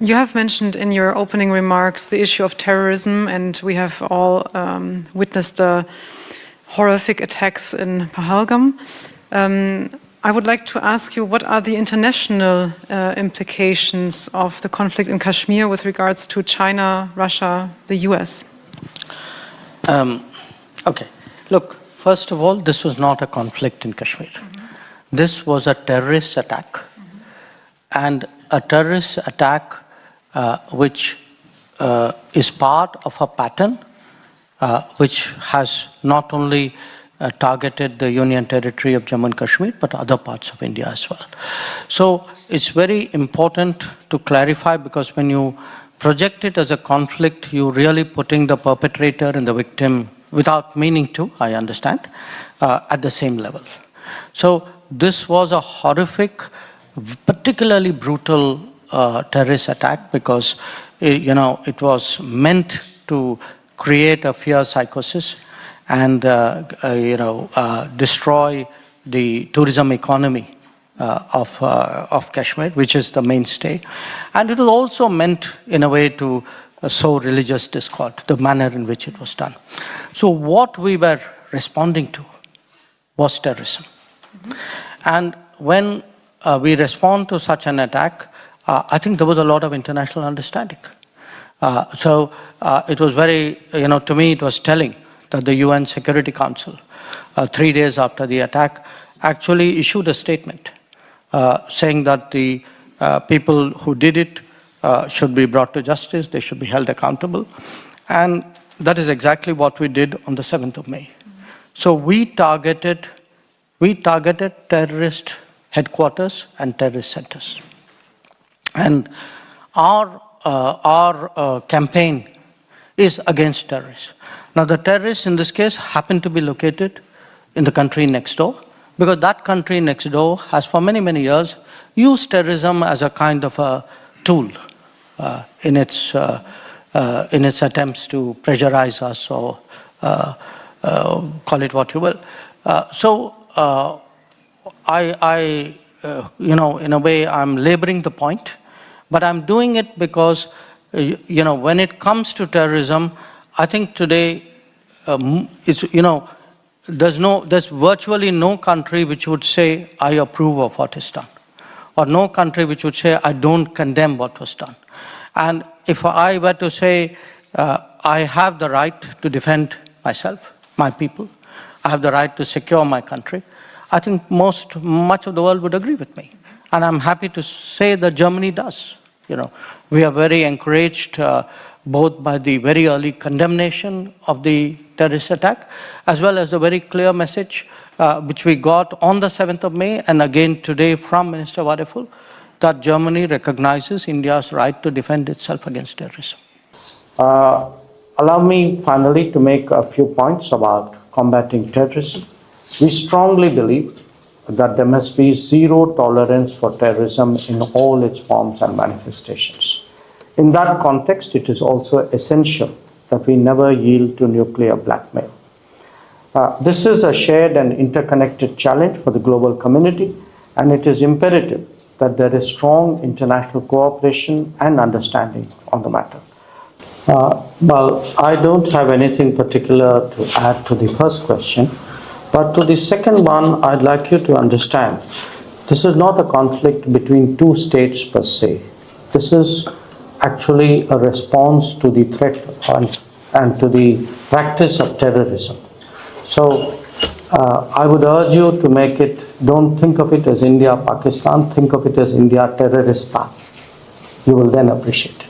You have mentioned in your opening remarks the issue of terrorism, and we have all witnessed the horrific attacks in Pahalgam. I would like to ask you, what are the international implications of the conflict in Kashmir with regards to China, Russia, the US? Okay. Look, first of all, this was not a conflict in Kashmir. This was a terrorist attack. And a terrorist attack which is part of a pattern which has not only targeted the Union Territory of Jammu and Kashmir, but other parts of India as well. So it's very important to clarify, because when you project it as a conflict, you're really putting the perpetrator and the victim, without meaning to, I understand, at the same level. So this was a horrific, particularly brutal terrorist attack, because it was meant to create a fear psychosis and destroy the tourism economy of Kashmir, which is the mainstay. And it was also meant in a way to sow religious discord, the manner in which it was done. So what we were responding to was terrorism. And when we respond to such an attack, I think there was a lot of international understanding. So it was very, to me it was telling that the UN Security Council, 3 days after the attack, actually issued a statement saying that the people who did it should be brought to justice, they should be held accountable. And that is exactly what we did on the 7th of May. So we targeted terrorist headquarters and terrorist centers. And our campaign is against terrorists. Now the terrorists in this case happen to be located in the country next door, because that country next door has for many, many years used terrorism as a kind of a tool in its attempts to pressurize us, or call it what you will. So in a way, I'm laboring the point, but I'm doing it because, when it comes to terrorism, I think today, there's virtually no country which would say, I approve of what is done, or no country which would say, I don't condemn what was done. And if I were to say, I have the right to defend myself, my people, I have the right to secure my country, I think much of the world would agree with me. And I'm happy to say that Germany does. We are very encouraged both by the very early condemnation of the terrorist attack, as well as the very clear message which we got on the 7th of May, and again today from Minister Wadeful, that Germany recognizes India's right to defend itself against terrorism. Allow me finally to make a few points about combating terrorism. We strongly believe that there must be zero tolerance for terrorism in all its forms and manifestations. In that context, it is also essential that we never yield to nuclear blackmail. This is a shared and interconnected challenge for the global community, and it is imperative that there is strong international cooperation and understanding on the matter. Well, I don't have anything particular to add to the first question, but to the second one, I'd like you to understand this is not a conflict between two states per se. This is actually a response to the threat and to the practice of terrorism. So I would urge you to make it, don't think of it as India-Pakistan, think of it as India-Terroristan. You will then appreciate.